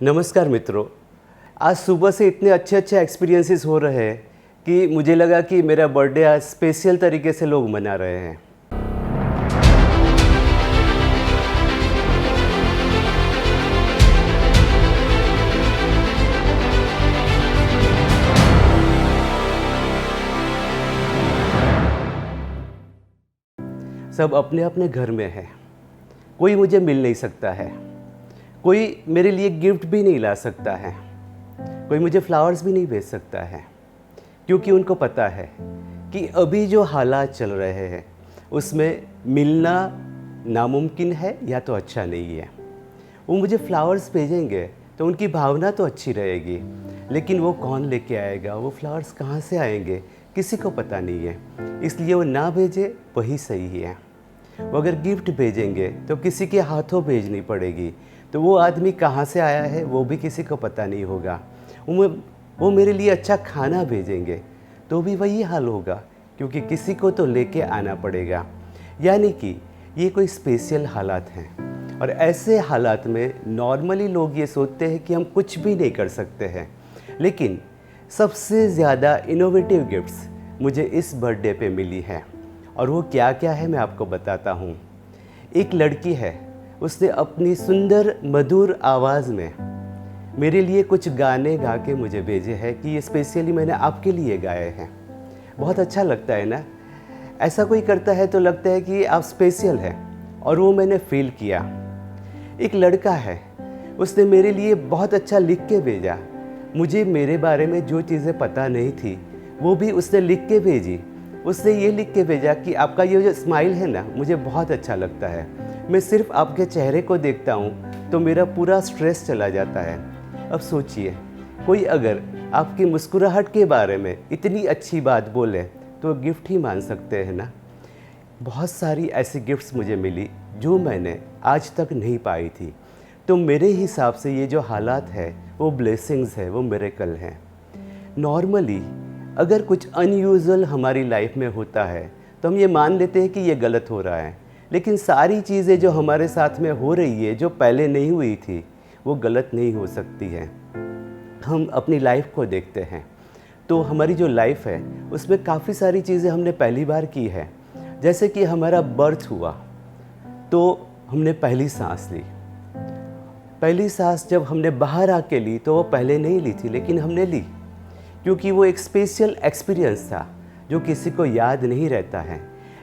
नमस्कार मित्रों। आज सुबह से इतने अच्छे अच्छे एक्सपीरियंसेस हो रहे हैं कि मुझे लगा कि मेरा बर्थडे आज स्पेशल तरीके से लोग मना रहे हैं। सब अपने अपने घर में है, कोई मुझे मिल नहीं सकता है, कोई मेरे लिए गिफ्ट भी नहीं ला सकता है, कोई मुझे फ्लावर्स भी नहीं भेज सकता है, क्योंकि उनको पता है कि अभी जो हालात चल रहे हैं उसमें मिलना नामुमकिन है या तो अच्छा नहीं है। वो मुझे फ्लावर्स भेजेंगे तो उनकी भावना तो अच्छी रहेगी, लेकिन वो कौन लेके आएगा, वो फ्लावर्स कहाँ से आएंगे, किसी को पता नहीं है। इसलिए वो ना भेजे वही सही है। वो अगर गिफ्ट भेजेंगे तो किसी के हाथों भेजनी पड़ेगी, तो वो आदमी कहाँ से आया है वो भी किसी को पता नहीं होगा। वो मेरे लिए अच्छा खाना भेजेंगे तो भी वही हाल होगा, क्योंकि किसी को तो लेके आना पड़ेगा। यानी कि ये कोई स्पेशल हालात हैं, और ऐसे हालात में नॉर्मली लोग ये सोचते हैं कि हम कुछ भी नहीं कर सकते हैं। लेकिन सबसे ज़्यादा इनोवेटिव गिफ्ट्स मुझे इस बर्थडे पे मिली हैं, और वो क्या क्या है मैं आपको बताता हूँ। एक लड़की है, उसने अपनी सुंदर मधुर आवाज़ में मेरे लिए कुछ गाने गा के मुझे भेजे हैं कि ये स्पेशली मैंने आपके लिए गाए हैं। बहुत अच्छा लगता है ना, ऐसा कोई करता है तो लगता है कि आप स्पेशल हैं, और वो मैंने फील किया। एक लड़का है, उसने मेरे लिए बहुत अच्छा लिख के भेजा। मुझे मेरे बारे में जो चीज़ें पता नहीं थी वो भी उसने लिख के भेजी। उसने ये लिख के भेजा कि आपका ये जो स्माइल है ना, मुझे बहुत अच्छा लगता है। मैं सिर्फ आपके चेहरे को देखता हूँ तो मेरा पूरा स्ट्रेस चला जाता है। अब सोचिए, कोई अगर आपकी मुस्कुराहट के बारे में इतनी अच्छी बात बोले तो गिफ्ट ही मान सकते हैं ना। बहुत सारी ऐसी गिफ्ट्स मुझे मिली जो मैंने आज तक नहीं पाई थी। तो मेरे हिसाब से ये जो हालात है वो ब्लेसिंग्स है, वो मिरेकल हैं। नॉर्मली अगर कुछ अनयूजुअल हमारी लाइफ में होता है तो हम ये मान लेते हैं कि ये गलत हो रहा है, लेकिन सारी चीज़ें जो हमारे साथ में हो रही है, जो पहले नहीं हुई थी, वो गलत नहीं हो सकती है। हम अपनी लाइफ को देखते हैं तो हमारी जो लाइफ है उसमें काफ़ी सारी चीज़ें हमने पहली बार की है। जैसे कि हमारा बर्थ हुआ तो हमने पहली सांस ली। पहली सांस जब हमने बाहर आके ली तो वो पहले नहीं ली थी, लेकिन हमने ली, क्योंकि वो एक स्पेशल एक्सपीरियंस था जो किसी को याद नहीं रहता है।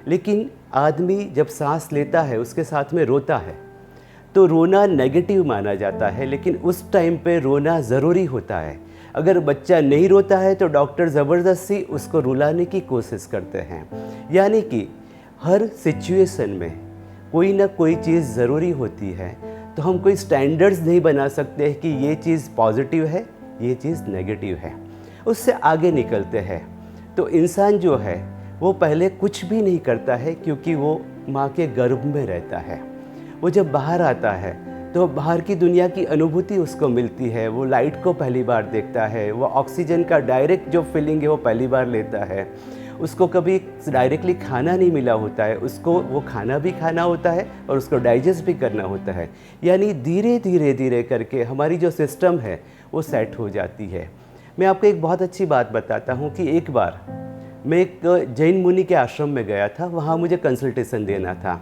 लेकिन आदमी जब सांस लेता है उसके साथ में रोता है, तो रोना नेगेटिव माना जाता है, लेकिन उस टाइम पे रोना ज़रूरी होता है। अगर बच्चा नहीं रोता है तो डॉक्टर ज़बरदस्ती उसको रुलाने की कोशिश करते हैं। यानी कि हर सिचुएशन में कोई ना कोई चीज़ ज़रूरी होती है। तो हम कोई स्टैंडर्ड्स नहीं बना सकते कि ये चीज़ पॉजिटिव है, ये चीज़ नेगेटिव है। उससे आगे निकलते हैं तो इंसान जो है वो पहले कुछ भी नहीं करता है, क्योंकि वो माँ के गर्भ में रहता है। वो जब बाहर आता है तो बाहर की दुनिया की अनुभूति उसको मिलती है। वो लाइट को पहली बार देखता है, वो ऑक्सीजन का डायरेक्ट जो फीलिंग है वो पहली बार लेता है। उसको कभी डायरेक्टली खाना नहीं मिला होता है, उसको वो खाना भी खाना होता है और उसको डाइजेस्ट भी करना होता है। यानी धीरे धीरे धीरे करके हमारी जो सिस्टम है वो सेट हो जाती है। मैं आपको एक बहुत अच्छी बात बताता हूँ कि एक बार मैं एक जैन मुनि के आश्रम में गया था, वहाँ मुझे कंसल्टेशन देना था।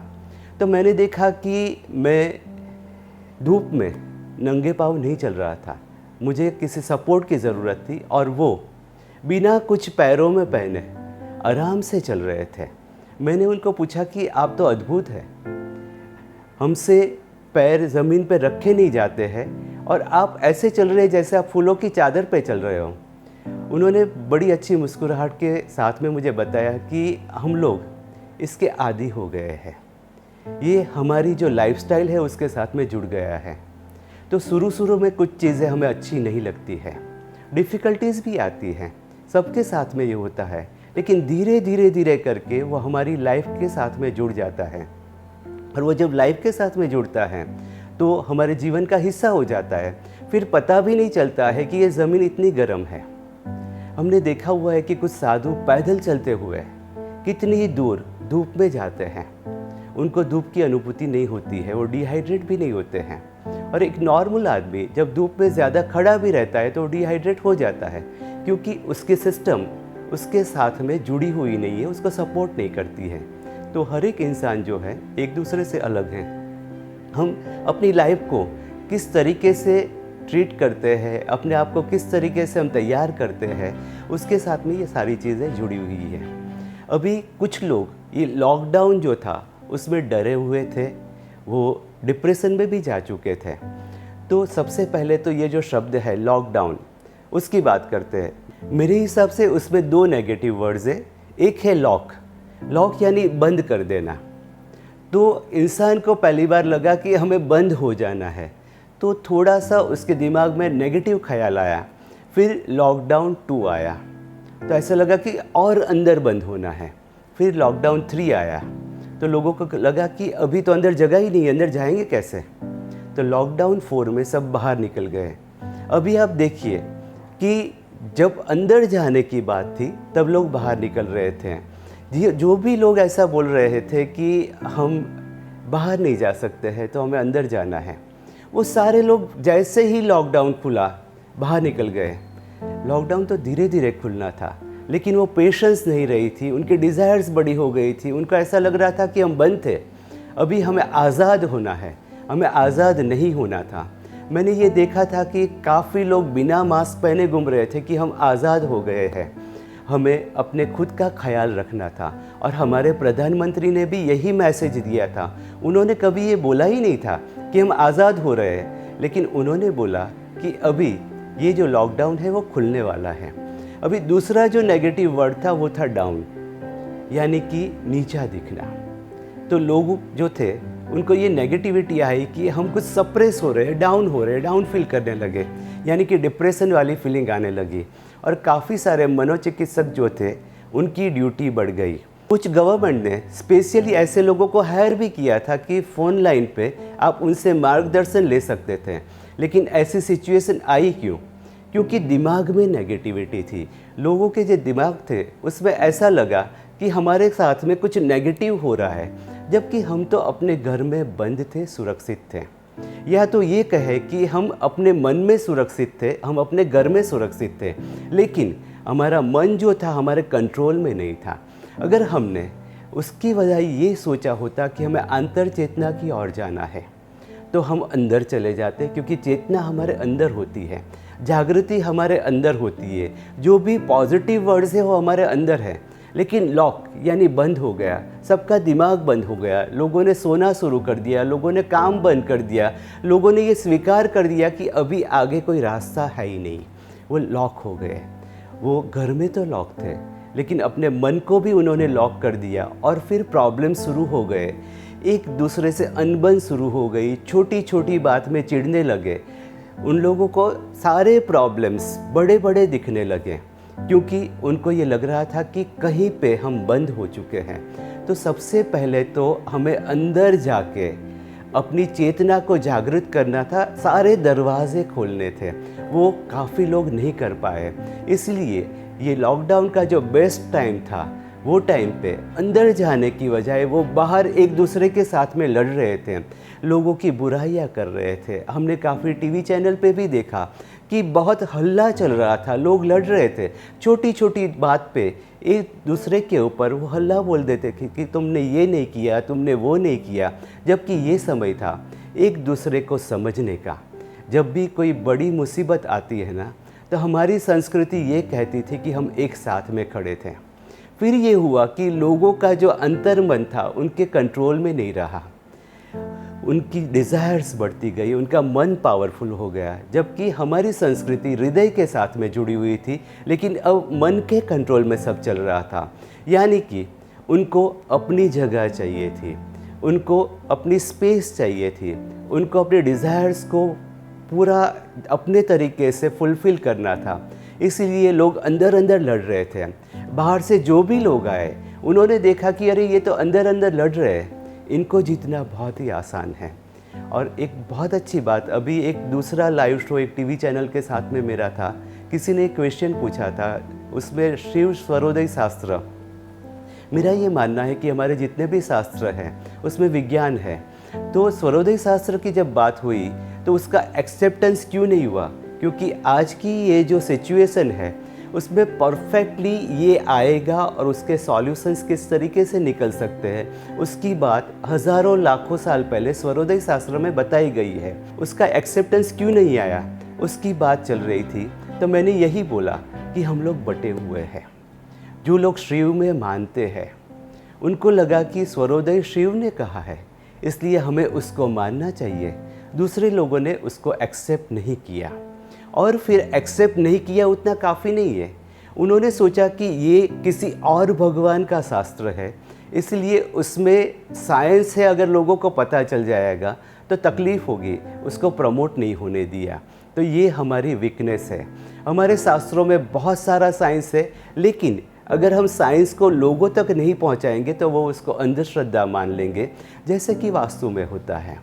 तो मैंने देखा कि मैं धूप में नंगे पाँव नहीं चल रहा था, मुझे किसी सपोर्ट की ज़रूरत थी, और वो बिना कुछ पैरों में पहने आराम से चल रहे थे। मैंने उनको पूछा कि आप तो अद्भुत हैं, हमसे पैर ज़मीन पर रखे नहीं जाते हैं और आप ऐसे चल रहे हैं जैसे आप फूलों की चादर पे चल रहे हो। उन्होंने बड़ी अच्छी मुस्कुराहट के साथ में मुझे बताया कि हम लोग इसके आदी हो गए हैं, ये हमारी जो लाइफस्टाइल है उसके साथ में जुड़ गया है। तो शुरू में कुछ चीज़ें हमें अच्छी नहीं लगती है, डिफ़िकल्टीज़ भी आती हैं, सबके साथ में ये होता है, लेकिन धीरे धीरे करके वो हमारी लाइफ के साथ में जुड़ जाता है। और वो जब लाइफ के साथ में जुड़ता है तो हमारे जीवन का हिस्सा हो जाता है। फिर पता भी नहीं चलता है कि ये ज़मीन इतनी गर्म है। हमने देखा हुआ है कि कुछ साधु पैदल चलते हुए कितनी ही दूर धूप में जाते हैं, उनको धूप की अनुभूति नहीं होती है, वो डिहाइड्रेट भी नहीं होते हैं। और एक नॉर्मल आदमी जब धूप में ज़्यादा खड़ा भी रहता है तो डिहाइड्रेट हो जाता है, क्योंकि उसके सिस्टम उसके साथ में जुड़ी हुई नहीं है, उसको सपोर्ट नहीं करती है। तो हर एक इंसान जो है एक दूसरे से अलग है। हम अपनी लाइफ को किस तरीके से ट्रीट करते हैं, अपने आप को किस तरीके से हम तैयार करते हैं, उसके साथ में ये सारी चीज़ें जुड़ी हुई है। अभी कुछ लोग ये लॉकडाउन जो था उसमें डरे हुए थे, वो डिप्रेशन में भी जा चुके थे। तो सबसे पहले तो ये जो शब्द है लॉकडाउन, उसकी बात करते हैं। मेरे हिसाब से उसमें दो नेगेटिव वर्ड्स है। एक है लॉक, लॉक यानी बंद कर देना। तो इंसान को पहली बार लगा कि हमें बंद हो जाना है, तो थोड़ा सा उसके दिमाग में नेगेटिव ख्याल आया। फिर लॉकडाउन 2 आया तो ऐसा लगा कि और अंदर बंद होना है। फिर लॉकडाउन 3 आया तो लोगों को लगा कि अभी तो अंदर जगह ही नहीं है, अंदर जाएंगे कैसे। तो लॉकडाउन 4 में सब बाहर निकल गए। अभी आप देखिए कि जब अंदर जाने की बात थी तब लोग बाहर निकल रहे थे। जो भी लोग ऐसा बोल रहे थे कि हम बाहर नहीं जा सकते हैं तो हमें अंदर जाना है, वो सारे लोग जैसे ही लॉकडाउन खुला बाहर निकल गए। लॉकडाउन तो धीरे धीरे खुलना था, लेकिन वो पेशेंस नहीं रही थी, उनकी डिज़ायर्स बड़ी हो गई थी। उनको ऐसा लग रहा था कि हम बंद थे, अभी हमें आज़ाद होना है, हमें आज़ाद नहीं होना था। मैंने ये देखा था कि काफ़ी लोग बिना मास्क पहने घूम रहे थे कि हम आज़ाद हो गए हैं, हमें अपने खुद का ख्याल रखना था। और हमारे प्रधानमंत्री ने भी यही मैसेज दिया था। उन्होंने कभी ये बोला ही नहीं था कि हम आज़ाद हो रहे हैं, लेकिन उन्होंने बोला कि अभी ये जो लॉकडाउन है वो खुलने वाला है। अभी दूसरा जो नेगेटिव वर्ड था वो था डाउन, यानी कि नीचा दिखना। तो लोग जो थे उनको ये नेगेटिविटी आई कि हम कुछ सप्रेस हो रहे हैं, डाउन हो रहे हैं, डाउन फील करने लगे, यानी कि डिप्रेशन वाली फीलिंग आने लगी। और काफ़ी सारे मनोचिकित्सक जो थे उनकी ड्यूटी बढ़ गई। कुछ गवर्नमेंट ने स्पेशली ऐसे लोगों को हायर भी किया था कि फ़ोन लाइन पे आप उनसे मार्गदर्शन ले सकते थे। लेकिन ऐसी सिचुएशन आई क्यों? क्योंकि दिमाग में नेगेटिविटी थी। लोगों के जो दिमाग थे उसमें ऐसा लगा कि हमारे साथ में कुछ नेगेटिव हो रहा है, जबकि हम तो अपने घर में बंद थे, सुरक्षित थे। या तो ये कहे कि हम अपने मन में सुरक्षित थे, हम अपने घर में सुरक्षित थे, लेकिन हमारा मन जो था हमारे कंट्रोल में नहीं था। अगर हमने उसकी वजह ये सोचा होता कि हमें अंतर चेतना की ओर जाना है, तो हम अंदर चले जाते, क्योंकि चेतना हमारे अंदर होती है, जागृति हमारे अंदर होती है, जो भी पॉजिटिव वर्ड्स है वो हमारे अंदर है। लेकिन लॉक यानी बंद हो गया, सबका दिमाग बंद हो गया, लोगों ने सोना शुरू कर दिया, लोगों ने काम बंद कर दिया, लोगों ने ये स्वीकार कर दिया कि अभी आगे कोई रास्ता है ही नहीं। वो लॉक हो गए। वो घर में तो लॉक थे, लेकिन अपने मन को भी उन्होंने लॉक कर दिया। और फिर प्रॉब्लम शुरू हो गए, एक दूसरे से अनबन शुरू हो गई, छोटी छोटी बात में चिढ़ने लगे। उन लोगों को सारे प्रॉब्लम्स बड़े बड़े दिखने लगे, क्योंकि उनको ये लग रहा था कि कहीं पे हम बंद हो चुके हैं। तो सबसे पहले तो हमें अंदर जाके अपनी चेतना को जागृत करना था, सारे दरवाजे खोलने थे। वो काफ़ी लोग नहीं कर पाए। इसलिए ये लॉकडाउन का जो बेस्ट टाइम था, वो टाइम पे अंदर जाने की बजाय वो बाहर एक दूसरे के साथ में लड़ रहे थे, लोगों की बुराइयां कर रहे थे। हमने काफ़ी टीवी चैनल पे भी देखा कि बहुत हल्ला चल रहा था, लोग लड़ रहे थे, छोटी छोटी बात पे एक दूसरे के ऊपर वो हल्ला बोल देते थे कि तुमने ये नहीं किया, तुमने वो नहीं किया। जबकि ये समय था एक दूसरे को समझने का। जब भी कोई बड़ी मुसीबत आती है ना, तो हमारी संस्कृति ये कहती थी कि हम एक साथ में खड़े थे। फिर ये हुआ कि लोगों का जो अंतर्मन था उनके कंट्रोल में नहीं रहा, उनकी डिज़ायर्स बढ़ती गई, उनका मन पावरफुल हो गया। जबकि हमारी संस्कृति हृदय के साथ में जुड़ी हुई थी, लेकिन अब मन के कंट्रोल में सब चल रहा था। यानी कि उनको अपनी जगह चाहिए थी, उनको अपनी स्पेस चाहिए थी, उनको अपने डिज़ायर्स को पूरा अपने तरीके से फुलफ़िल करना था। इसीलिए लोग अंदर अंदर लड़ रहे थे। बाहर से जो भी लोग आए उन्होंने देखा कि अरे ये तो अंदर अंदर लड़ रहे हैं, इनको जीतना बहुत ही आसान है। और एक बहुत अच्छी बात, अभी एक दूसरा लाइव शो एक टीवी चैनल के साथ में मेरा था, किसी ने एक क्वेश्चन पूछा था, उसमें शिव स्वरोदय शास्त्र। मेरा ये मानना है कि हमारे जितने भी शास्त्र हैं उसमें विज्ञान है। तो स्वरोदय शास्त्र की जब बात हुई तो उसका एक्सेप्टेंस क्यों नहीं हुआ? क्योंकि आज की ये जो सिचुएशन है उसमें परफेक्टली ये आएगा और उसके सॉल्यूशंस किस तरीके से निकल सकते हैं उसकी बात हज़ारों लाखों साल पहले स्वरोदय शास्त्र में बताई गई है। उसका एक्सेप्टेंस क्यों नहीं आया, उसकी बात चल रही थी। तो मैंने यही बोला कि हम लोग बटे हुए हैं। जो लोग शिव में मानते हैं उनको लगा कि स्वरोदय शिव ने कहा है, इसलिए हमें उसको मानना चाहिए। दूसरे लोगों ने उसको एक्सेप्ट नहीं किया, और फिर एक्सेप्ट नहीं किया उतना काफ़ी नहीं है। उन्होंने सोचा कि ये किसी और भगवान का शास्त्र है, इसलिए उसमें साइंस है, अगर लोगों को पता चल जाएगा तो तकलीफ़ होगी, उसको प्रमोट नहीं होने दिया। तो ये हमारी वीकनेस है। हमारे शास्त्रों में बहुत सारा साइंस है, लेकिन अगर हम साइंस को लोगों तक नहीं पहुंचाएंगे तो वो उसको अंधश्रद्धा मान लेंगे, जैसे कि वास्तु में होता है।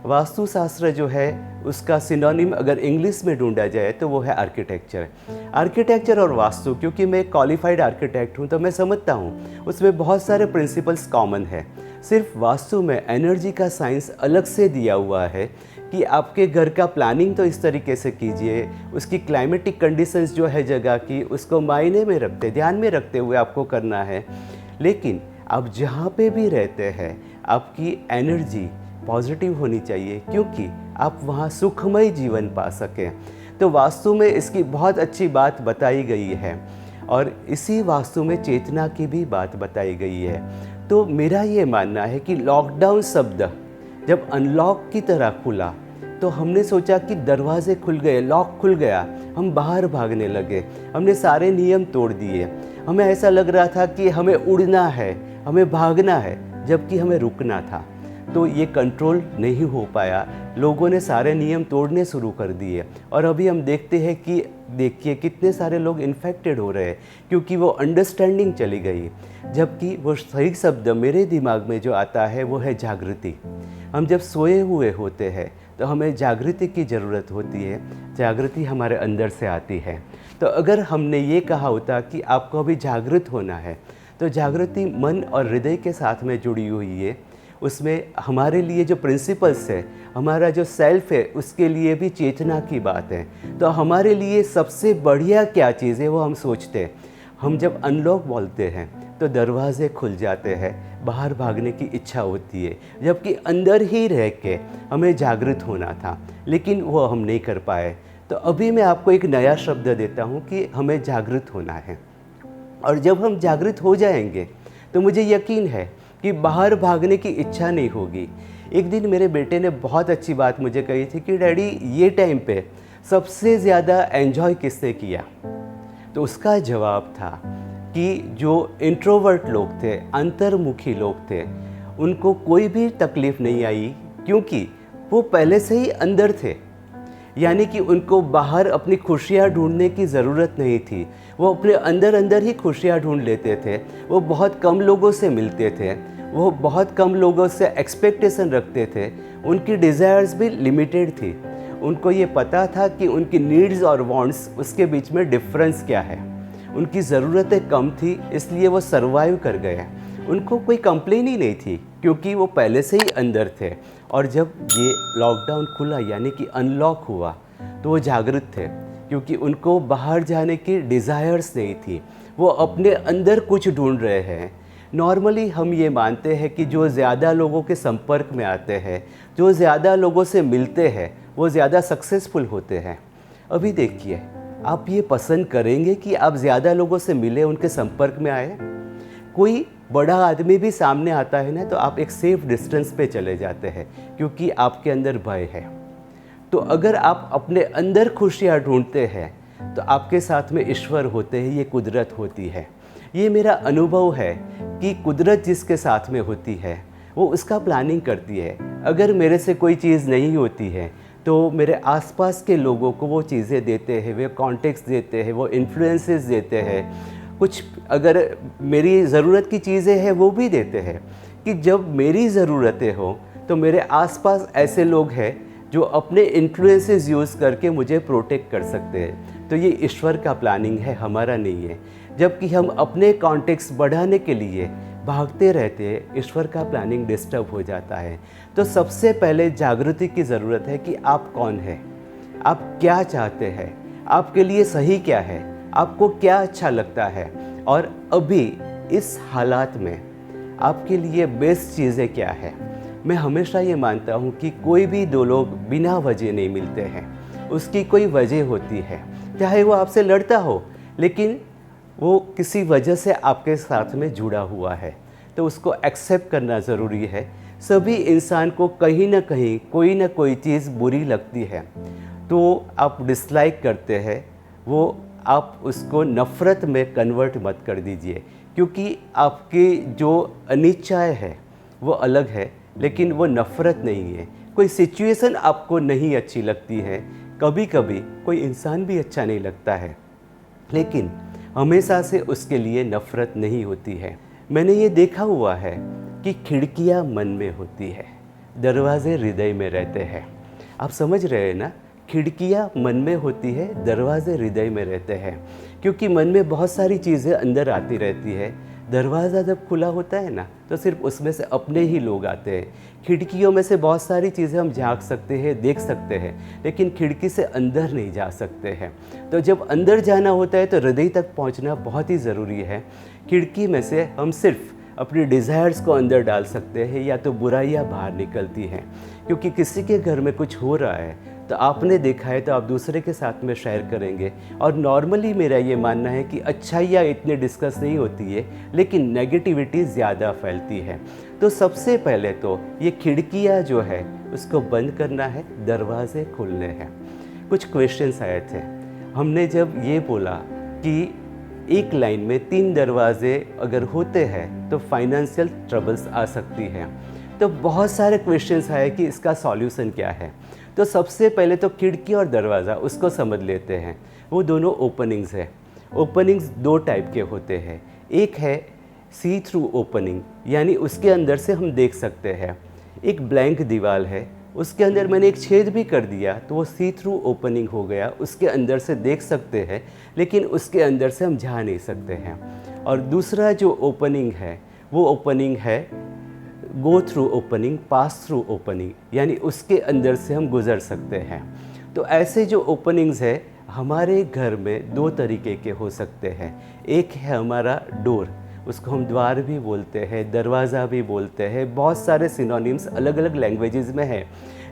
वास्तुशास्त्र जो है उसका सिनोनिम अगर इंग्लिश में ढूंढा जाए तो वो है आर्किटेक्चर। आर्किटेक्चर और वास्तु, क्योंकि मैं क्वालिफाइड आर्किटेक्ट हूँ तो मैं समझता हूँ उसमें बहुत सारे प्रिंसिपल्स कॉमन है। सिर्फ वास्तु में एनर्जी का साइंस अलग से दिया हुआ है कि आपके घर का प्लानिंग तो इस तरीके से कीजिए, उसकी क्लाइमेटिक कंडीशंस जो है जगह की उसको मायने में रखते, ध्यान में रखते हुए आपको करना है। लेकिन आप जहाँ पे भी रहते हैं आपकी एनर्जी पॉजिटिव होनी चाहिए, क्योंकि आप वहाँ सुखमय जीवन पा सकें। तो वास्तु में इसकी बहुत अच्छी बात बताई गई है, और इसी वास्तु में चेतना की भी बात बताई गई है। तो मेरा ये मानना है कि लॉकडाउन शब्द जब अनलॉक की तरह खुला तो हमने सोचा कि दरवाजे खुल गए, लॉक खुल गया, हम बाहर भागने लगे, हमने सारे नियम तोड़ दिए। हमें ऐसा लग रहा था कि हमें उड़ना है, हमें भागना है, जबकि हमें रुकना था। तो ये कंट्रोल नहीं हो पाया, लोगों ने सारे नियम तोड़ने शुरू कर दिए, और अभी हम देखते हैं कि देखिए कितने सारे लोग इन्फेक्टेड हो रहे हैं, क्योंकि वो अंडरस्टैंडिंग चली गई। जबकि वो सही शब्द मेरे दिमाग में जो आता है वो है जागृति। हम जब सोए हुए होते हैं तो हमें जागृति की ज़रूरत होती है, जागृति हमारे अंदर से आती है। तो अगर हमने ये कहा होता कि आपको अभी जागृत होना है, तो जागृति मन और हृदय के साथ में जुड़ी हुई है। उसमें हमारे लिए जो प्रिंसिपल्स है, हमारा जो सेल्फ है, उसके लिए भी चेतना की बात है। तो हमारे लिए सबसे बढ़िया क्या चीज़ है वो हम सोचते हैं। हम जब अनलॉक बोलते हैं तो दरवाजे खुल जाते हैं, बाहर भागने की इच्छा होती है, जबकि अंदर ही रह के हमें जागृत होना था, लेकिन वो हम नहीं कर पाए। तो अभी मैं आपको एक नया शब्द देता हूँ कि हमें जागृत होना है, और जब हम जागृत हो जाएंगे तो मुझे यकीन है कि बाहर भागने की इच्छा नहीं होगी। एक दिन मेरे बेटे ने बहुत अच्छी बात मुझे कही थी कि डैडी ये टाइम पे सबसे ज़्यादा एंजॉय किसने किया? तो उसका जवाब था कि जो इंट्रोवर्ट लोग थे, अंतर्मुखी लोग थे, उनको कोई भी तकलीफ़ नहीं आई, क्योंकि वो पहले से ही अंदर थे। यानी कि उनको बाहर अपनी खुशियाँ ढूंढने की ज़रूरत नहीं थी, वो अपने अंदर अंदर ही खुशियाँ ढूंढ लेते थे। वो बहुत कम लोगों से मिलते थे, वो बहुत कम लोगों से एक्सपेक्टेशन रखते थे, उनकी डिज़ायर्स भी लिमिटेड थी। उनको ये पता था कि उनकी नीड्स और वांट्स उसके बीच में डिफरेंस क्या है। उनकी ज़रूरतें कम थी, इसलिए वो सर्वाइव कर गए। उनको कोई कंप्लेन ही नहीं थी, क्योंकि वो पहले से ही अंदर थे। और जब ये लॉकडाउन खुला यानी कि अनलॉक हुआ तो वो जागृत थे, क्योंकि उनको बाहर जाने की डिज़ायर्स नहीं थी, वो अपने अंदर कुछ ढूंढ रहे हैं। नॉर्मली हम ये मानते हैं कि जो ज़्यादा लोगों के संपर्क में आते हैं, जो ज़्यादा लोगों से मिलते हैं, वो ज़्यादा सक्सेसफुल होते हैं। अभी देखिए, आप ये पसंद करेंगे कि आप ज़्यादा लोगों से मिले, उनके संपर्क में आए? कोई बड़ा आदमी भी सामने आता है ना, तो आप एक सेफ डिस्टेंस पे चले जाते हैं, क्योंकि आपके अंदर भय है। तो अगर आप अपने अंदर खुशियाँ ढूंढते हैं तो आपके साथ में ईश्वर होते हैं, ये कुदरत होती है। ये मेरा अनुभव है कि कुदरत जिसके साथ में होती है वो उसका प्लानिंग करती है। अगर मेरे से कोई चीज़ नहीं होती है तो मेरे आसपास के लोगों को वो चीज़ें देते हैं, वे कॉन्टेक्स्ट देते हैं, वो इन्फ्लुएंसेस देते हैं, कुछ अगर मेरी ज़रूरत की चीज़ें हैं वो भी देते हैं। कि जब मेरी ज़रूरतें हो तो मेरे आसपास ऐसे लोग हैं जो अपने इन्फ्लुएंसेस यूज़ करके मुझे प्रोटेक्ट कर सकते हैं। तो ये ईश्वर का प्लानिंग है, हमारा नहीं है। जबकि हम अपने कॉन्टेक्स्ट बढ़ाने के लिए भागते रहते हैं, ईश्वर का प्लानिंग डिस्टर्ब हो जाता है। तो सबसे पहले जागृति की ज़रूरत है कि आप कौन है, आप क्या चाहते हैं, आपके लिए सही क्या है, आपको क्या अच्छा लगता है, और अभी इस हालात में आपके लिए बेस्ट चीज़ें क्या है। मैं हमेशा ये मानता हूँ कि कोई भी दो लोग बिना वजह नहीं मिलते हैं, उसकी कोई वजह होती है, चाहे वो आपसे लड़ता हो लेकिन वो किसी वजह से आपके साथ में जुड़ा हुआ है, तो उसको एक्सेप्ट करना ज़रूरी है। सभी इंसान को कहीं ना कोई चीज़ बुरी लगती है, तो आप डिसलाइक करते हैं, वो आप उसको नफ़रत में कन्वर्ट मत कर दीजिए, क्योंकि आपकी जो अनिच्छाएं है वो अलग है, लेकिन वो नफ़रत नहीं है। कोई सिचुएशन आपको नहीं अच्छी लगती है, कभी कभी कोई इंसान भी अच्छा नहीं लगता है, लेकिन हमेशा से उसके लिए नफ़रत नहीं होती है। मैंने ये देखा हुआ है कि खिड़कियाँ मन में होती है, दरवाजे हृदय में रहते हैं। आप समझ रहे हैं ना, खिड़कियाँ मन में होती है, दरवाजे हृदय में रहते हैं, क्योंकि मन में बहुत सारी चीज़ें अंदर आती रहती है। दरवाज़ा जब खुला होता है ना, तो सिर्फ उसमें से अपने ही लोग आते हैं। खिड़कियों में से बहुत सारी चीज़ें हम झांक सकते हैं, देख सकते हैं, लेकिन खिड़की से अंदर नहीं जा सकते हैं। तो जब अंदर जाना होता है तो हृदय तक पहुंचना बहुत ही ज़रूरी है। खिड़की में से हम सिर्फ अपनी डिज़ायर्स को अंदर डाल सकते हैं, या तो बुराइयाँ बाहर निकलती हैं, क्योंकि किसी के घर में कुछ हो रहा है तो आपने देखा है तो आप दूसरे के साथ में शेयर करेंगे। और नॉर्मली मेरा ये मानना है कि अच्छाइयाँ इतनी डिस्कस नहीं होती है, लेकिन नेगेटिविटी ज़्यादा फैलती है। तो सबसे पहले तो ये खिड़कियाँ जो है उसको बंद करना है, दरवाजे खोलने हैं। कुछ क्वेश्चंस आए थे, हमने जब ये बोला कि एक लाइन में 3 दरवाजे अगर होते हैं तो फाइनेंशियल ट्रबल्स आ सकती हैं, तो बहुत सारे क्वेश्चंस आए कि इसका सॉल्यूशन क्या है। तो सबसे पहले तो खिड़की और दरवाज़ा उसको समझ लेते हैं। वो दोनों ओपनिंग्स है। ओपनिंग्स 2 टाइप के होते हैं। एक है सी थ्रू ओपनिंग, यानी उसके अंदर से हम देख सकते हैं। एक ब्लैंक दीवार है, उसके अंदर मैंने एक छेद भी कर दिया तो वो सी थ्रू ओपनिंग हो गया, उसके अंदर से देख सकते हैं, लेकिन उसके अंदर से हम जा नहीं सकते हैं। और दूसरा जो ओपनिंग है वो ओपनिंग है go through opening, pass through opening, यानी उसके अंदर से हम गुज़र सकते हैं। तो ऐसे जो ओपनिंग्स है हमारे घर में 2 तरीके के हो सकते हैं। एक है हमारा डोर, उसको हम द्वार भी बोलते हैं, दरवाज़ा भी बोलते हैं, बहुत सारे सिनोनिम्स अलग अलग लैंग्वेजेस में है।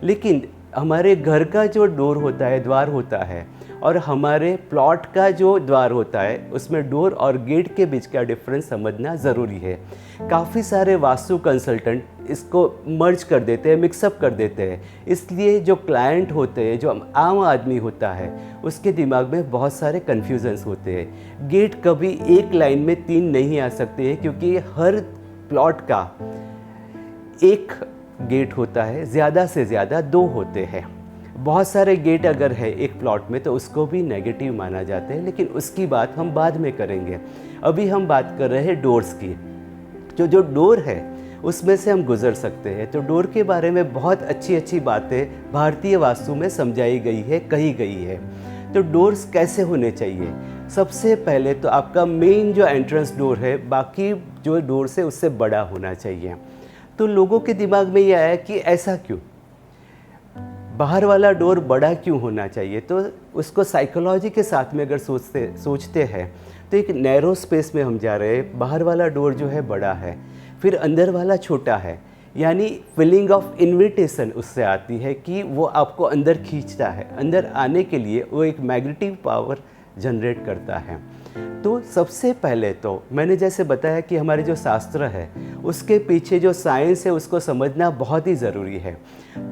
लेकिन हमारे घर का जो डोर होता है, द्वार होता है, और हमारे प्लॉट का जो द्वार होता है, उसमें डोर और गेट के बीच का डिफरेंस समझना ज़रूरी है। काफ़ी सारे वास्तु कंसल्टेंट इसको मर्ज कर देते हैं, मिक्सअप कर देते हैं, इसलिए जो क्लाइंट होते हैं, जो आम आदमी होता है, उसके दिमाग में बहुत सारे कन्फ्यूजन्स होते हैं। गेट कभी एक लाइन में 3 नहीं आ सकते हैं, क्योंकि हर प्लॉट का एक गेट होता है, ज़्यादा से ज़्यादा 2 होते हैं। बहुत सारे गेट अगर है एक प्लॉट में तो उसको भी नेगेटिव माना जाता है, लेकिन उसकी बात हम बाद में करेंगे। अभी हम बात कर रहे हैं डोर्स की। जो डोर है उसमें से हम गुज़र सकते हैं। तो डोर के बारे में बहुत अच्छी अच्छी बातें भारतीय वास्तु में समझाई गई है, कही गई है। तो डोर्स कैसे होने चाहिए? सबसे पहले तो आपका मेन जो एंट्रेंस डोर है, बाकी जो डोर से उससे बड़ा होना चाहिए। तो लोगों के दिमाग में ये आया कि ऐसा क्यों, बाहर वाला डोर बड़ा क्यों होना चाहिए? तो उसको साइकोलॉजी के साथ में अगर सोचते हैं तो एक नैरो स्पेस में हम जा रहे हैं। बाहर वाला डोर जो है बड़ा है, फिर अंदर वाला छोटा है, यानी फीलिंग ऑफ इन्विटेशन उससे आती है कि वो आपको अंदर खींचता है। अंदर आने के लिए वो एक मैग्नेटिक पावर जनरेट करता है। तो सबसे पहले तो मैंने जैसे बताया कि हमारे जो शास्त्र है उसके पीछे जो साइंस है उसको समझना बहुत ही ज़रूरी है।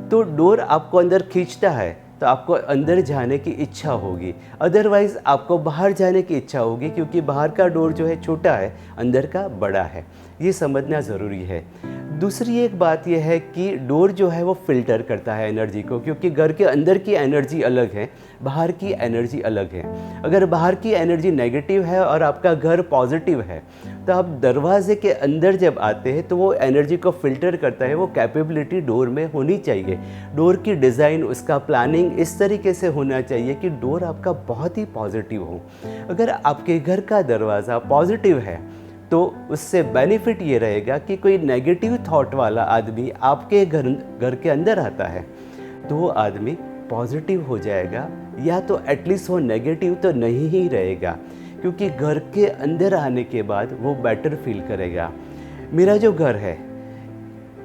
तो डोर आपको अंदर खींचता है तो आपको अंदर जाने की इच्छा होगी, अदरवाइज़ आपको बाहर जाने की इच्छा होगी, क्योंकि बाहर का डोर जो है छोटा है, अंदर का बड़ा है। ये समझना ज़रूरी है। दूसरी एक बात यह है कि डोर जो है वो फ़िल्टर करता है एनर्जी को, क्योंकि घर के अंदर की एनर्जी अलग है, बाहर की एनर्जी अलग है। अगर बाहर की एनर्जी नेगेटिव है और आपका घर पॉजिटिव है, तो आप दरवाजे के अंदर जब आते हैं तो वो एनर्जी को फ़िल्टर करता है। वो कैपेबिलिटी डोर में होनी चाहिए। डोर की डिज़ाइन, उसका प्लानिंग इस तरीके से होना चाहिए कि डोर आपका बहुत ही पॉजिटिव हो। अगर आपके घर का दरवाज़ा पॉजिटिव है तो उससे बेनिफिट ये रहेगा कि कोई नेगेटिव थॉट वाला आदमी आपके घर के अंदर आता है तो वो आदमी पॉजिटिव हो जाएगा, या तो एटलीस्ट वो नेगेटिव तो नहीं ही रहेगा, क्योंकि घर के अंदर आने के बाद वो बेटर फील करेगा। मेरा जो घर है,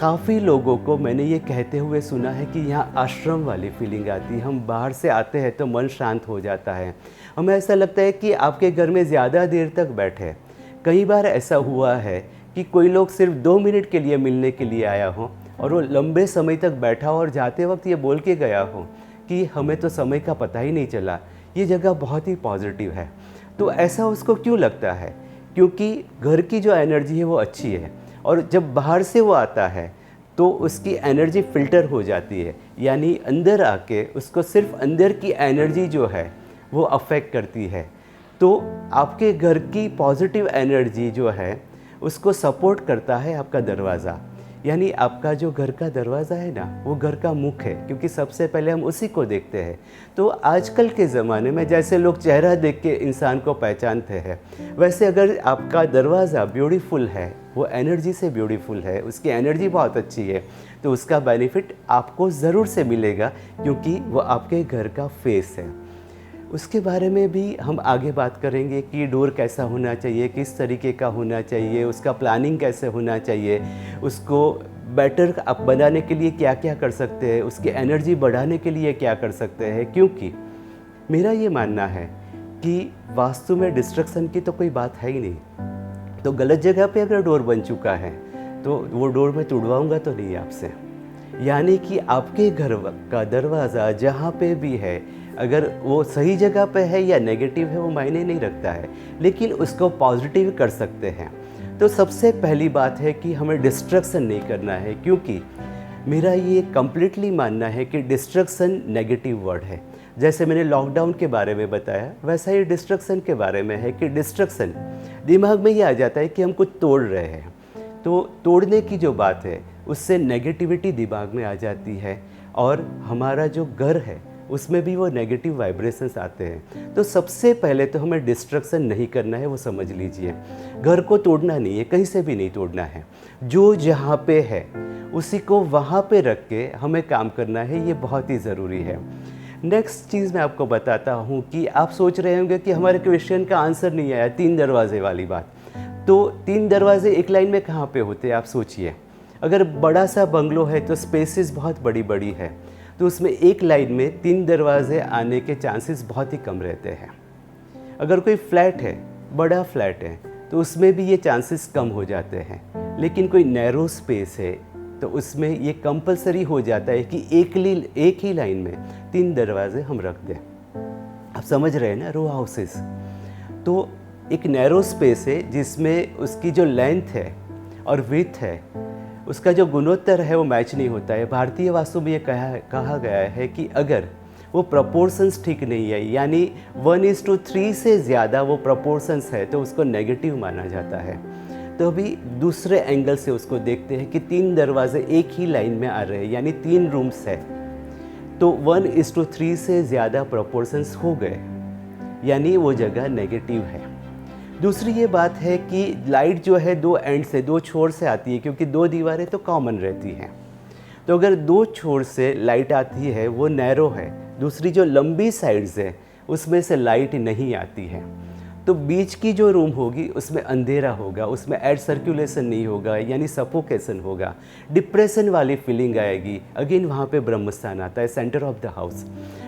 काफ़ी लोगों को मैंने ये कहते हुए सुना है कि यहाँ आश्रम वाली फीलिंग आती है, हम बाहर से आते हैं तो मन शांत हो जाता है, हमें ऐसा लगता है कि आपके घर में ज़्यादा देर तक बैठे। कई बार ऐसा हुआ है कि कोई लोग सिर्फ 2 मिनट के लिए मिलने के लिए आया हो और वो लंबे समय तक बैठा हो और जाते वक्त ये बोल के गया हो कि हमें तो समय का पता ही नहीं चला, ये जगह बहुत ही पॉजिटिव है। तो ऐसा उसको क्यों लगता है? क्योंकि घर की जो एनर्जी है वो अच्छी है, और जब बाहर से वो आता है तो उसकी एनर्जी फ़िल्टर हो जाती है, यानी अंदर आके उसको सिर्फ अंदर की एनर्जी जो है वो अफेक्ट करती है। तो आपके घर की पॉजिटिव एनर्जी जो है उसको सपोर्ट करता है आपका दरवाज़ा, यानी आपका जो घर का दरवाज़ा है ना, वो घर का मुख है, क्योंकि सबसे पहले हम उसी को देखते हैं। तो आजकल के ज़माने में जैसे लोग चेहरा देख के इंसान को पहचानते हैं, वैसे अगर आपका दरवाज़ा ब्यूटीफुल है, वो एनर्जी से ब्यूटीफुल है, उसकी एनर्जी बहुत अच्छी है, तो उसका बेनिफिट आपको ज़रूर से मिलेगा, क्योंकि वो आपके घर का फेस है। उसके बारे में भी हम आगे बात करेंगे कि डोर कैसा होना चाहिए, किस तरीके का होना चाहिए, उसका प्लानिंग कैसे होना चाहिए, उसको बेटर आप बनाने के लिए क्या क्या कर सकते हैं, उसकी एनर्जी बढ़ाने के लिए क्या कर सकते हैं। क्योंकि मेरा ये मानना है कि वास्तु में डिस्ट्रक्शन की तो कोई बात है ही नहीं। तो गलत जगह पे अगर डोर बन चुका है तो वो डोर मैं तुड़वाऊँगा तो नहीं आपसे। यानी कि आपके घर का दरवाज़ा जहाँ पे भी है, अगर वो सही जगह पे है या नेगेटिव है वो मायने नहीं रखता है, लेकिन उसको पॉजिटिव कर सकते हैं। तो सबसे पहली बात है कि हमें डिस्ट्रक्शन नहीं करना है, क्योंकि मेरा ये कम्प्लीटली मानना है कि डिस्ट्रक्शन नेगेटिव वर्ड है। जैसे मैंने लॉकडाउन के बारे में बताया, वैसा ही डिस्ट्रक्शन के बारे में है कि डिस्ट्रक्शन दिमाग में ये आ जाता है कि हम कुछ तोड़ रहे हैं, तो तोड़ने की जो बात है उससे नेगेटिविटी दिमाग में आ जाती है, और हमारा जो घर है उसमें भी वो नेगेटिव वाइब्रेशंस आते हैं। तो सबसे पहले तो हमें डिस्ट्रक्शन नहीं करना है, वो समझ लीजिए। घर को तोड़ना नहीं है, कहीं से भी नहीं तोड़ना है, जो जहाँ पे है उसी को वहाँ पे रख के हमें काम करना है, ये बहुत ही ज़रूरी है। नेक्स्ट चीज़ मैं आपको बताता हूँ कि आप सोच रहे होंगे कि हमारे क्वेश्चन का आंसर नहीं आया, 3 दरवाजे वाली बात। तो 3 दरवाजे एक लाइन में कहाँ पे होते हैं आप सोचिए। अगर बड़ा सा बंगलो है तो स्पेसेस बहुत बड़ी बड़ी है, तो उसमें एक लाइन में 3 दरवाजे आने के चांसेस बहुत ही कम रहते हैं। अगर कोई फ्लैट है, बड़ा फ्लैट है, तो उसमें भी ये चांसेस कम हो जाते हैं। लेकिन कोई नैरो स्पेस है तो उसमें ये कंपलसरी हो जाता है कि एक ही लाइन में 3 दरवाजे हम रख दें। आप समझ रहे हैं ना, रो हाउसेस। तो एक नैरो स्पेस है जिसमें उसकी जो लेंथ है और विड्थ है, उसका जो गुणोत्तर है वो मैच नहीं होता है। भारतीय वास्तु में ये कहा गया है कि अगर वो प्रोपोर्शंस ठीक नहीं है, यानी 1:3 से ज़्यादा वो प्रोपोर्शंस है, तो उसको नेगेटिव माना जाता है। तो अभी दूसरे एंगल से उसको देखते हैं कि 3 दरवाजे एक ही लाइन में आ रहे हैं, यानी 3 रूम्स है, तो 1:3 से ज़्यादा प्रोपोर्शंस हो गए, यानी वो जगह नेगेटिव है। दूसरी ये बात है कि लाइट जो है 2 एंड से, 2 छोर से आती है, क्योंकि 2 दीवारें तो कॉमन रहती हैं। तो अगर 2 छोर से लाइट आती है वो नैरो है, दूसरी जो लंबी साइड्स है उसमें से लाइट नहीं आती है, तो बीच की जो रूम होगी उसमें अंधेरा होगा, उसमें एयर सर्कुलेशन नहीं होगा, यानी सफोकेशन होगा, डिप्रेशन वाली फीलिंग आएगी। अगेन वहाँ पे ब्रह्मस्थान आता है, सेंटर ऑफ द हाउस।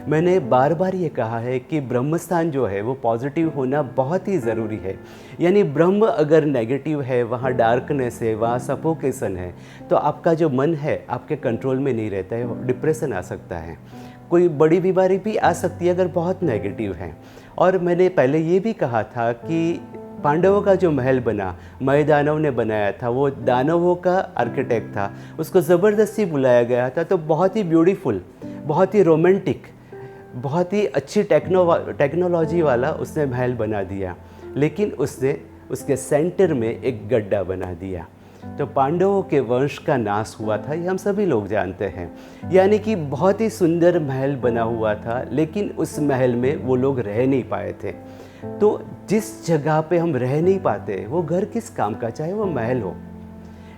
मैंने बार बार ये कहा है कि ब्रह्मस्थान जो है वो पॉजिटिव होना बहुत ही ज़रूरी है। यानी ब्रह्म अगर नेगेटिव है, वहाँ डार्कनेस है, वहाँ सफोकेशन है, तो आपका जो मन है आपके कंट्रोल में नहीं रहता है, डिप्रेशन आ सकता है, कोई बड़ी बीमारी भी आ सकती है अगर बहुत नेगेटिव है। और मैंने पहले ये भी कहा था कि पांडवों का जो महल बना, मय दानव ने बनाया था, वो दानवों का आर्किटेक्ट था, उसको ज़बरदस्ती बुलाया गया था, तो बहुत ही ब्यूटीफुल, बहुत ही रोमांटिक, बहुत ही अच्छी टेक्नोलॉजी वाला उसने महल बना दिया, लेकिन उसने उसके सेंटर में एक गड्ढा बना दिया। तो पांडवों के वंश का नाश हुआ था, ये हम सभी लोग जानते हैं। यानी कि बहुत ही सुंदर महल बना हुआ था, लेकिन उस महल में वो लोग रह नहीं पाए थे। तो जिस जगह पे हम रह नहीं पाते वो घर किस काम का, चाहे वो महल हो।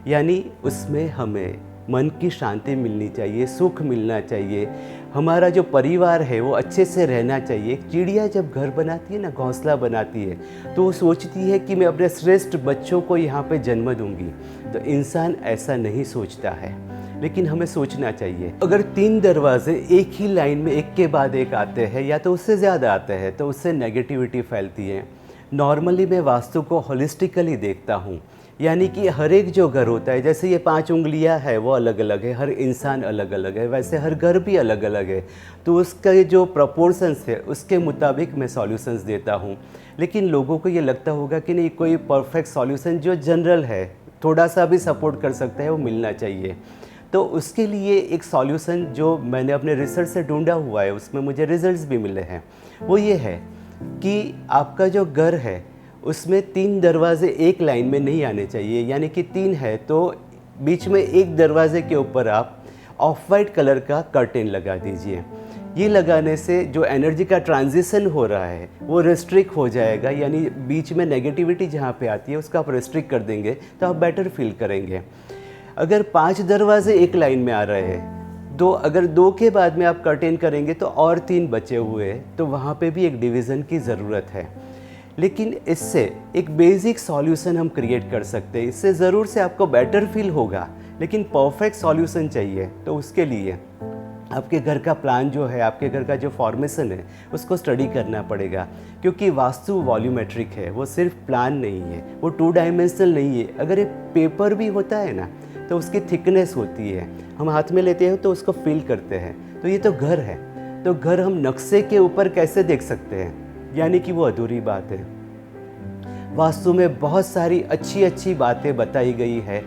यानी उसमें हमें मन की शांति मिलनी चाहिए, सुख मिलना चाहिए, हमारा जो परिवार है वो अच्छे से रहना चाहिए। एक चिड़िया जब घर बनाती है ना, घोंसला बनाती है, तो वो सोचती है कि मैं अपने श्रेष्ठ बच्चों को यहाँ पे जन्म दूंगी। तो इंसान ऐसा नहीं सोचता है, लेकिन हमें सोचना चाहिए। अगर 3 दरवाजे एक ही लाइन में एक के बाद एक आते हैं या तो उससे ज़्यादा आते हैं, तो उससे नेगेटिविटी फैलती है। नॉर्मली मैं वास्तु को होलिस्टिकली देखता हूँ, यानी कि हर एक जो घर होता है, जैसे ये 5 उंगलियां है वो अलग अलग है, हर इंसान अलग अलग है, वैसे हर घर भी अलग अलग है। तो उसका जो प्रपोर्शंस है उसके मुताबिक मैं सॉल्यूशंस देता हूँ। लेकिन लोगों को ये लगता होगा कि नहीं, कोई परफेक्ट सॉल्यूशन जो जनरल है, थोड़ा सा भी सपोर्ट कर सकता है, वो मिलना चाहिए। तो उसके लिए एक सॉल्यूशन जो मैंने अपने रिसर्च से ढूंढा हुआ है, उसमें मुझे रिजल्ट्स भी मिले हैं, वो ये है कि आपका जो घर है उसमें 3 दरवाजे एक लाइन में नहीं आने चाहिए। यानी कि 3 है तो बीच में एक दरवाजे के ऊपर आप ऑफ वाइट कलर का कर्टेन लगा दीजिए। ये लगाने से जो एनर्जी का ट्रांजिशन हो रहा है वो रेस्ट्रिक्ट हो जाएगा, यानी बीच में नेगेटिविटी जहाँ पे आती है उसका आप रेस्ट्रिक्ट कर देंगे तो आप बेटर फील करेंगे। अगर 5 दरवाजे एक लाइन में आ रहे हैं, अगर 2 के बाद में आप कर्टेन करेंगे तो और 3 बचे हुए हैं, तो वहाँ पे भी एक डिवीज़न की ज़रूरत है। लेकिन इससे एक बेसिक सॉल्यूशन हम क्रिएट कर सकते हैं। इससे ज़रूर से आपको बेटर फील होगा, लेकिन परफेक्ट सॉल्यूशन चाहिए। तो उसके लिए आपके घर का प्लान जो है, आपके घर का जो फॉर्मेशन है, उसको स्टडी करना पड़ेगा। क्योंकि वास्तु वॉल्यूमेट्रिक है, वो सिर्फ प्लान नहीं है, वो 2 डायमेंशनल नहीं है। अगर एक पेपर भी होता है ना, तो उसकी थिकनेस होती है, हम हाथ में लेते हैं तो उसको फील करते हैं। तो ये तो घर है, तो घर हम नक्शे के ऊपर कैसे देख सकते हैं, यानी कि वो अधूरी बात है। वास्तु में बहुत सारी अच्छी अच्छी बातें बताई गई है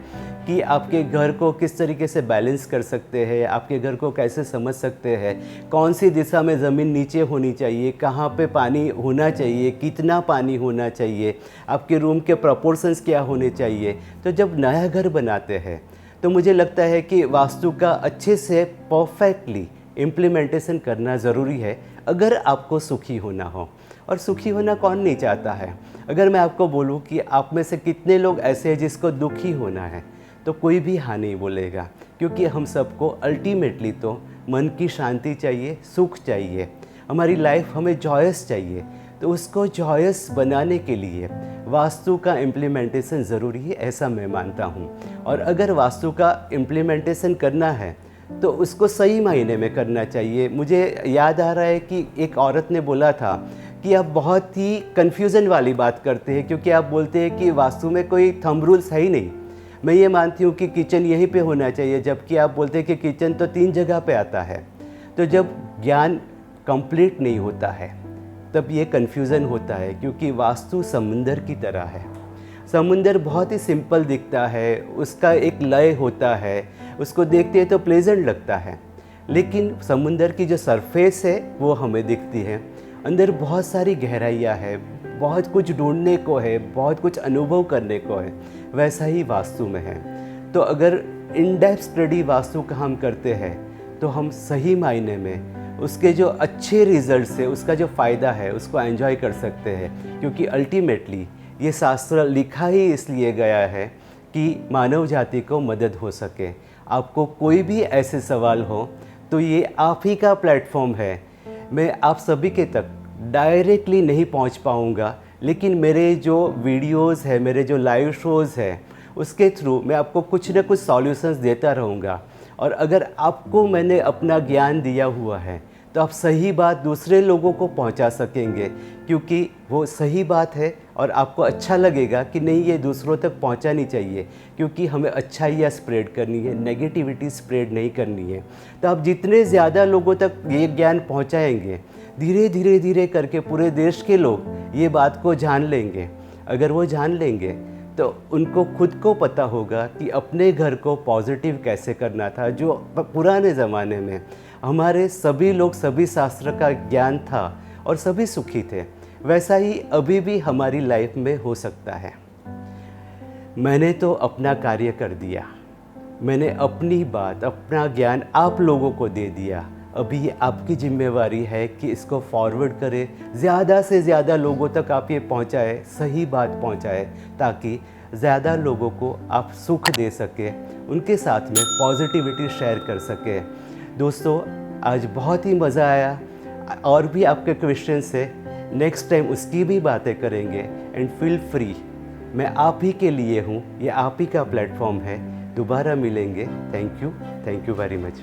कि आपके घर को किस तरीके से बैलेंस कर सकते हैं, आपके घर को कैसे समझ सकते हैं, कौन सी दिशा में ज़मीन नीचे होनी चाहिए, कहाँ पे पानी होना चाहिए, कितना पानी होना चाहिए, आपके रूम के प्रोपोर्शंस क्या होने चाहिए। तो जब नया घर बनाते हैं तो मुझे लगता है कि वास्तु का अच्छे से परफेक्टली इम्प्लीमेंटेशन करना ज़रूरी है, अगर आपको सुखी होना हो। और सुखी होना कौन नहीं चाहता है। अगर मैं आपको बोलूँ कि आप में से कितने लोग ऐसे हैं जिसको दुखी होना है, तो कोई भी हाँ नहीं बोलेगा, क्योंकि हम सबको अल्टीमेटली तो मन की शांति चाहिए, सुख चाहिए, हमारी लाइफ हमें जॉयस चाहिए। तो उसको जॉयस बनाने के लिए वास्तु का इम्प्लीमेंटेशन ज़रूरी है, ऐसा मैं मानता हूँ। और अगर वास्तु का इम्प्लीमेंटेशन करना है तो उसको सही मायने में करना चाहिए। मुझे याद आ रहा है कि एक औरत ने बोला था कि आप बहुत ही कन्फ्यूज़न वाली बात करते हैं, क्योंकि आप बोलते हैं कि वास्तु में कोई थंब रूल्स है ही नहीं। मैं ये मानती हूँ कि किचन यहीं पे होना चाहिए, जबकि आप बोलते हैं कि किचन तो 3 जगह पे आता है। तो जब ज्ञान कंप्लीट नहीं होता है तब ये कन्फ्यूज़न होता है, क्योंकि वास्तु समुंदर की तरह है। समुंदर बहुत ही सिंपल दिखता है, उसका एक लय होता है, उसको देखते हैं तो प्लेजेंट लगता है, लेकिन समुंदर की जो सरफेस है वो हमें दिखती है, अंदर बहुत सारी गहराइयाँ है, बहुत कुछ ढूंढने को है, बहुत कुछ अनुभव करने को है। वैसा ही वास्तु में है। तो अगर इन डेप्थ स्टडी वास्तु का हम करते हैं तो हम सही मायने में उसके जो अच्छे रिजल्ट्स है, उसका जो फ़ायदा है, उसको एंजॉय कर सकते हैं। क्योंकि अल्टीमेटली ये शास्त्र लिखा ही इसलिए गया है कि मानव जाति को मदद हो सके। आपको कोई भी ऐसे सवाल हो तो ये आप ही का प्लेटफॉर्म है। मैं आप सभी के तक डायरेक्टली नहीं पहुंच पाऊंगा, लेकिन मेरे जो वीडियोस है, मेरे जो लाइव शोज़ है, उसके थ्रू मैं आपको कुछ न कुछ सॉल्यूशंस देता रहूँगा। और अगर आपको मैंने अपना ज्ञान दिया हुआ है तो आप सही बात दूसरे लोगों को पहुंचा सकेंगे, क्योंकि वो सही बात है और आपको अच्छा लगेगा कि नहीं, ये दूसरों तक पहुंचानी चाहिए, क्योंकि हमें अच्छाइयाँ स्प्रेड करनी है, नेगेटिविटी स्प्रेड नहीं करनी है। तो आप जितने ज़्यादा लोगों तक ये ज्ञान पहुंचाएंगे, धीरे धीरे धीरे करके पूरे देश के लोग ये बात को जान लेंगे। अगर वो जान लेंगे तो उनको खुद को पता होगा कि अपने घर को पॉजिटिव कैसे करना था। जो पुराने ज़माने में हमारे सभी लोग सभी शास्त्र का ज्ञान था और सभी सुखी थे, वैसा ही अभी भी हमारी लाइफ में हो सकता है। मैंने तो अपना कार्य कर दिया, मैंने अपनी बात, अपना ज्ञान आप लोगों को दे दिया। अभी ये आपकी जिम्मेवारी है कि इसको फॉरवर्ड करें, ज़्यादा से ज़्यादा लोगों तक आप ये पहुंचाएं, सही बात पहुंचाएं, ताकि ज़्यादा लोगों को आप सुख दे सकें, उनके साथ में पॉजिटिविटी शेयर कर सकें। दोस्तों, आज बहुत ही मज़ा आया, और भी आपके क्वेश्चन से नेक्स्ट टाइम उसकी भी बातें करेंगे। एंड फील फ्री, मैं आप ही के लिए हूँ, ये आप ही का प्लेटफॉर्म है। दोबारा मिलेंगे। Thank you very much.